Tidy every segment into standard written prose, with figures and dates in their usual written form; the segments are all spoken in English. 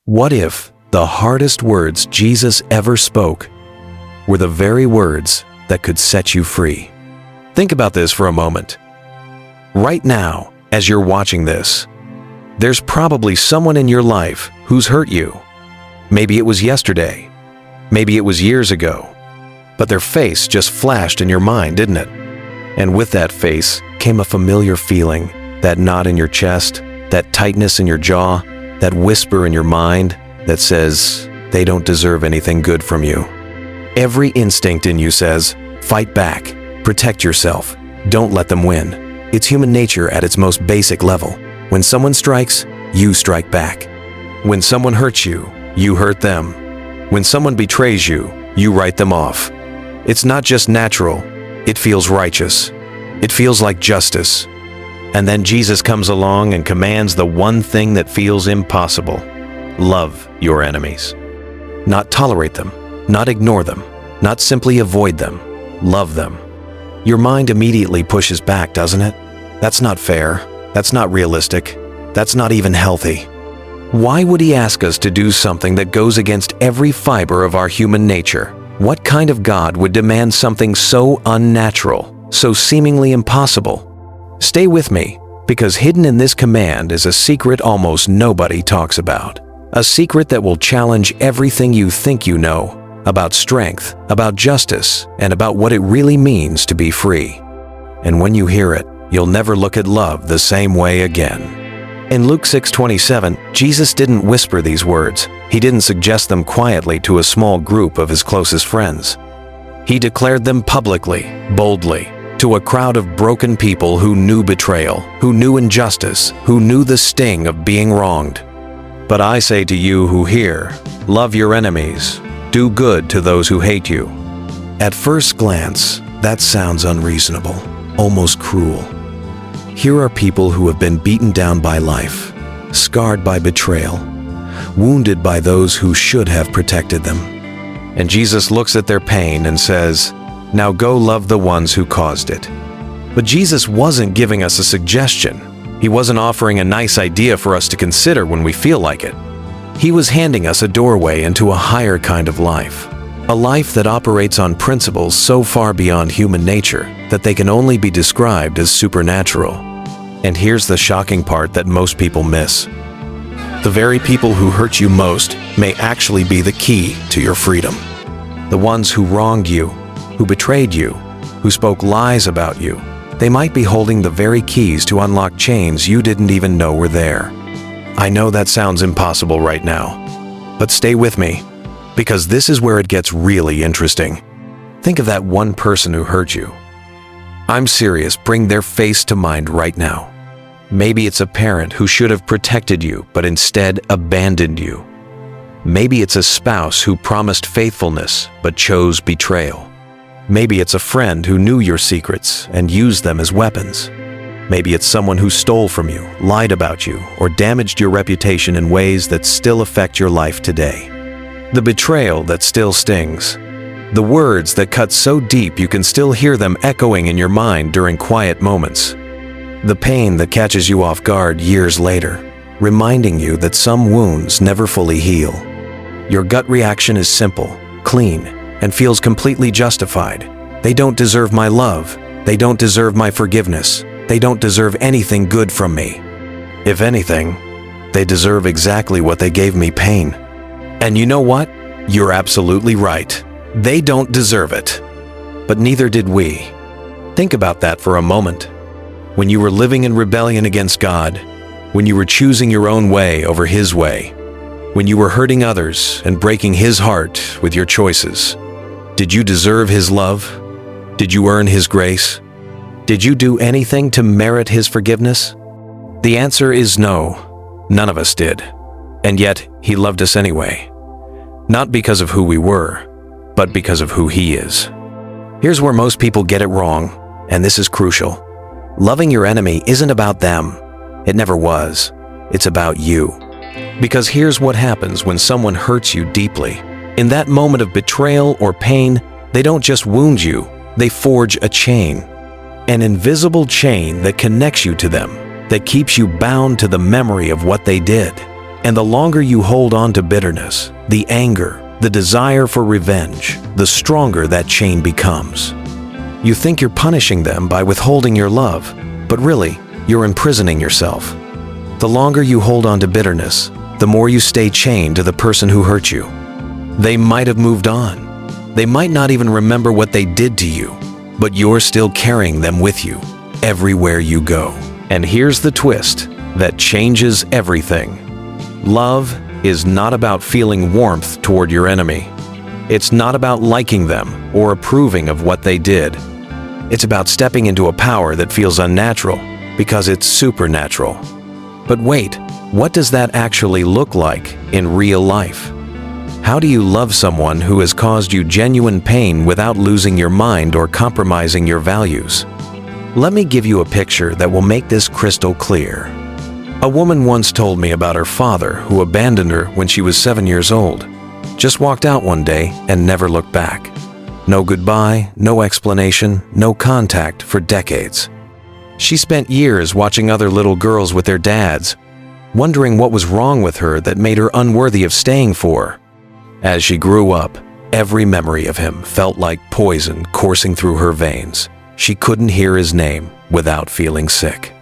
What if the hardest words Jesus ever spoke were the very words that could set you free? Think about this for a moment. Right now, as you're watching this, there's probably someone in your life who's hurt you. Maybe it was yesterday. Maybe it was years ago. But their face just flashed in your mind, didn't it? And with that face came a familiar feeling, that knot in your chest, that tightness in your jaw, that whisper in your mind that says they don't deserve anything good from you. Every instinct in you says, fight back, protect yourself, don't let them win. It's human nature at its most basic level. When someone strikes, you strike back. When someone hurts you, you hurt them. When someone betrays you, you write them off. It's not just natural, it feels righteous. It feels like justice. And then Jesus comes along and commands the one thing that feels impossible. Love your enemies. Not tolerate them, not ignore them, not simply avoid them. Love them. Your mind immediately pushes back, doesn't it? That's not fair. That's not realistic. That's not even healthy. Why would he ask us to do something that goes against every fiber of our human nature? What kind of God would demand something so unnatural, so seemingly impossible? Stay with me, because hidden in this command is a secret almost nobody talks about. A secret that will challenge everything you think you know about strength, about justice, and about what it really means to be free. And when you hear it, you'll never look at love the same way again. In Luke 6:27, Jesus didn't whisper these words. He didn't suggest them quietly to a small group of his closest friends. He declared them publicly, boldly, to a crowd of broken people who knew betrayal, who knew injustice, who knew the sting of being wronged. But I say to you who hear, love your enemies, do good to those who hate you. At first glance, that sounds unreasonable, almost cruel. Here are people who have been beaten down by life, scarred by betrayal, wounded by those who should have protected them. And Jesus looks at their pain and says, now go love the ones who caused it. But Jesus wasn't giving us a suggestion. He wasn't offering a nice idea for us to consider when we feel like it. He was handing us a doorway into a higher kind of life. A life that operates on principles so far beyond human nature that they can only be described as supernatural. And here's the shocking part that most people miss. The very people who hurt you most may actually be the key to your freedom. The ones who wronged you, who betrayed you, who spoke lies about you, they might be holding the very keys to unlock chains you didn't even know were there. I know that sounds impossible right now, but stay with me, because this is where it gets really interesting. Think of that one person who hurt you. I'm serious, bring their face to mind right now. Maybe it's a parent who should have protected you, but instead abandoned you. Maybe it's a spouse who promised faithfulness, but chose betrayal. Maybe it's a friend who knew your secrets and used them as weapons. Maybe it's someone who stole from you, lied about you, or damaged your reputation in ways that still affect your life today. The betrayal that still stings. The words that cut so deep you can still hear them echoing in your mind during quiet moments. The pain that catches you off guard years later, reminding you that some wounds never fully heal. Your gut reaction is simple, clean, and feels completely justified. They don't deserve my love. They don't deserve my forgiveness. They don't deserve anything good from me. If anything, they deserve exactly what they gave me, pain. And you know what? You're absolutely right. They don't deserve it. But neither did we. Think about that for a moment. When you were living in rebellion against God, when you were choosing your own way over His way, when you were hurting others and breaking His heart with your choices, did you deserve His love? Did you earn His grace? Did you do anything to merit His forgiveness? The answer is no, none of us did. And yet, He loved us anyway. Not because of who we were, but because of who He is. Here's where most people get it wrong, and this is crucial. Loving your enemy isn't about them. It never was. It's about you. Because here's what happens when someone hurts you deeply. In that moment of betrayal or pain, they don't just wound you, they forge a chain. An invisible chain that connects you to them, that keeps you bound to the memory of what they did. And the longer you hold on to bitterness, the anger, the desire for revenge, the stronger that chain becomes. You think you're punishing them by withholding your love, but really, you're imprisoning yourself. The longer you hold on to bitterness, the more you stay chained to the person who hurt you. They might have moved on. They might not even remember what they did to you, but you're still carrying them with you everywhere you go. And here's the twist that changes everything. Love is not about feeling warmth toward your enemy. It's not about liking them or approving of what they did. It's about stepping into a power that feels unnatural because it's supernatural. But wait, what does that actually look like in real life? How do you love someone who has caused you genuine pain without losing your mind or compromising your values? Let me give you a picture that will make this crystal clear. A woman once told me about her father who abandoned her when she was 7 years old. Just walked out one day and never looked back. No goodbye, no explanation, no contact for decades. She spent years watching other little girls with their dads, wondering what was wrong with her that made her unworthy of staying for. As she grew up, every memory of him felt like poison coursing through her veins. She couldn't hear his name without feeling sick.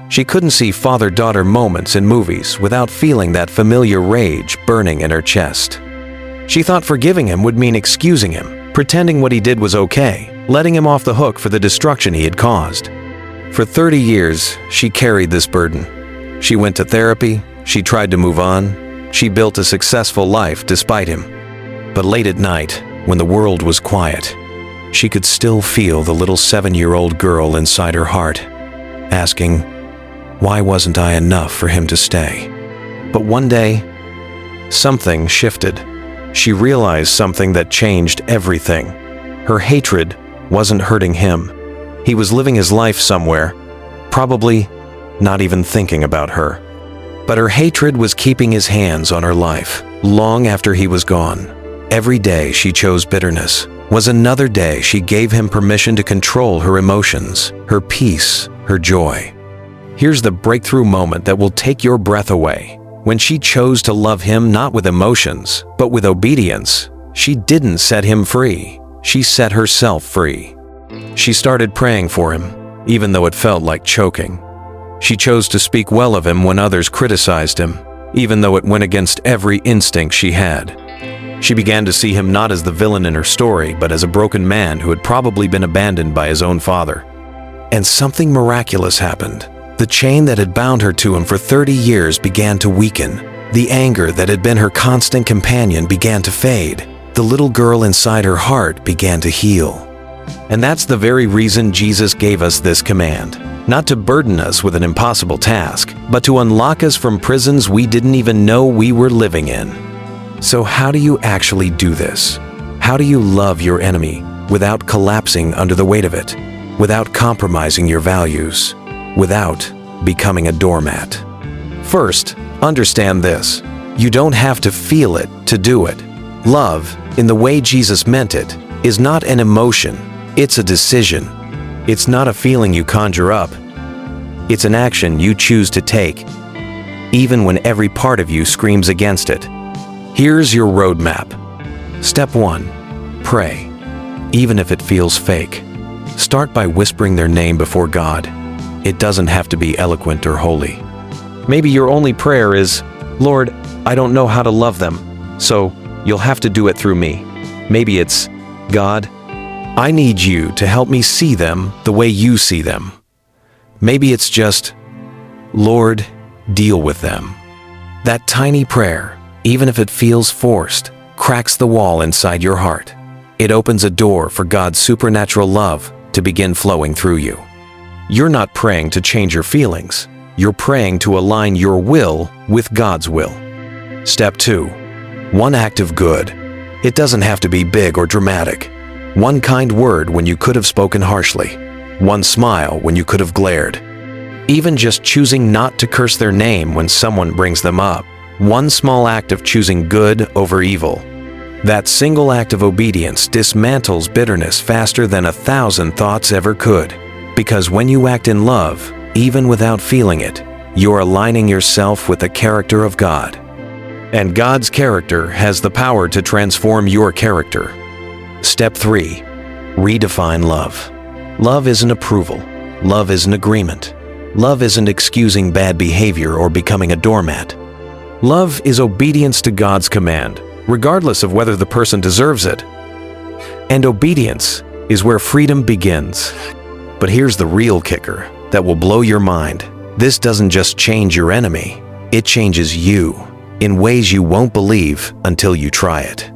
She couldn't see father-daughter moments in movies without feeling that familiar rage burning in her chest. She thought forgiving him would mean excusing him, pretending what he did was okay, letting him off the hook for the destruction he had caused. For 30 years, she carried this burden. She went to therapy, she tried to move on, she built a successful life despite him. But late at night, when the world was quiet, she could still feel the little 7-year-old girl inside her heart, asking, why wasn't I enough for him to stay? But one day, something shifted. She realized something that changed everything. Her hatred wasn't hurting him. He was living his life somewhere, probably not even thinking about her. But her hatred was keeping his hands on her life, long after he was gone. Every day she chose bitterness was another day she gave him permission to control her emotions, her peace, her joy. Here's the breakthrough moment that will take your breath away. When she chose to love him not with emotions, but with obedience, she didn't set him free. She set herself free. She started praying for him, even though it felt like choking. She chose to speak well of him when others criticized him, even though it went against every instinct she had. She began to see him not as the villain in her story, but as a broken man who had probably been abandoned by his own father. And something miraculous happened. The chain that had bound her to him for 30 years began to weaken. The anger that had been her constant companion began to fade. The little girl inside her heart began to heal. And that's the very reason Jesus gave us this command. Not to burden us with an impossible task, but to unlock us from prisons we didn't even know we were living in. So how do you actually do this? How do you love your enemy without collapsing under the weight of it, without compromising your values, without becoming a doormat? First, understand this. You don't have to feel it to do it. Love, in the way Jesus meant it, is not an emotion. It's a decision. It's not a feeling you conjure up. It's an action you choose to take, even when every part of you screams against it. Here's your roadmap. Step 1. Pray, even if it feels fake. Start by whispering their name before God. It doesn't have to be eloquent or holy. Maybe your only prayer is, Lord, I don't know how to love them, so you'll have to do it through me. Maybe it's, God, I need you to help me see them the way you see them. Maybe it's just, Lord, deal with them. That tiny prayer, even if it feels forced, cracks the wall inside your heart. It opens a door for God's supernatural love to begin flowing through you. You're not praying to change your feelings. You're praying to align your will with God's will. Step 2. One act of good. It doesn't have to be big or dramatic. One kind word when you could have spoken harshly. One smile when you could have glared. Even just choosing not to curse their name when someone brings them up. One small act of choosing good over evil. That single act of obedience dismantles bitterness faster than 1,000 thoughts ever could. Because when you act in love, even without feeling it, you're aligning yourself with the character of God. And God's character has the power to transform your character. Step 3. Redefine love. Love isn't approval. Love isn't agreement. Love isn't excusing bad behavior or becoming a doormat. Love is obedience to God's command, regardless of whether the person deserves it. And obedience is where freedom begins. But here's the real kicker that will blow your mind. This doesn't just change your enemy, it changes you in ways you won't believe until you try it.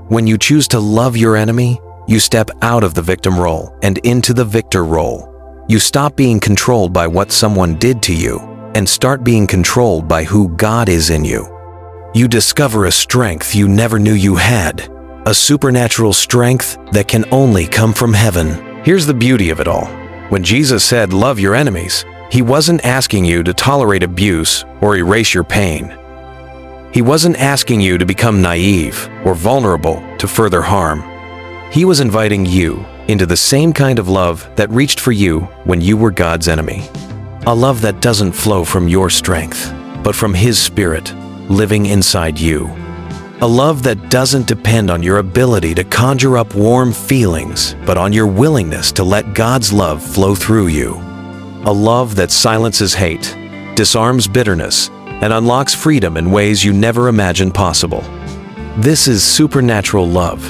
When you choose to love your enemy, you step out of the victim role and into the victor role. You stop being controlled by what someone did to you and start being controlled by who God is in you. You discover a strength you never knew you had, a supernatural strength that can only come from heaven. Here's the beauty of it all. When Jesus said, "Love your enemies," He wasn't asking you to tolerate abuse or erase your pain. He wasn't asking you to become naive or vulnerable to further harm. He was inviting you into the same kind of love that reached for you when you were God's enemy. A love that doesn't flow from your strength, but from His Spirit living inside you. A love that doesn't depend on your ability to conjure up warm feelings, but on your willingness to let God's love flow through you. A love that silences hate, disarms bitterness, and unlocks freedom in ways you never imagined possible. This is supernatural love.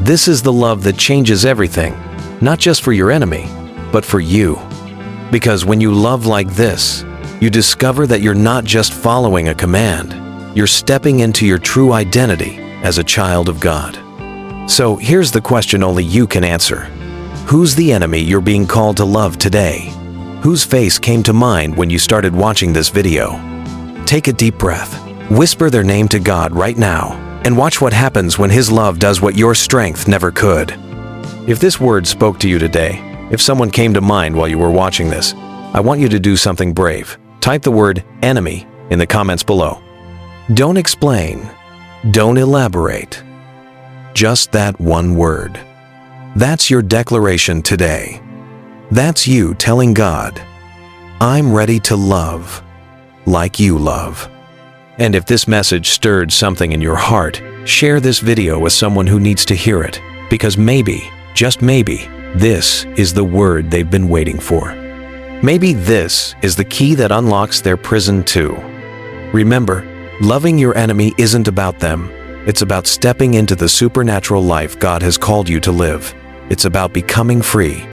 This is the love that changes everything, not just for your enemy, but for you. Because when you love like this, you discover that you're not just following a command, you're stepping into your true identity as a child of God. So here's the question only you can answer. Who's the enemy you're being called to love today? Whose face came to mind when you started watching this video? Take a deep breath, whisper their name to God right now, and watch what happens when His love does what your strength never could. If this word spoke to you today, if someone came to mind while you were watching this, I want you to do something brave. Type the word enemy in the comments below. Don't explain. Don't elaborate. Just that one word. That's your declaration today. That's you telling God, I'm ready to love like you love. And if this message stirred something in your heart, share this video with someone who needs to hear it, because maybe, just maybe, this is the word they've been waiting for. Maybe this is the key that unlocks their prison too. Remember, loving your enemy isn't about them. It's about stepping into the supernatural life God has called you to live. It's about becoming free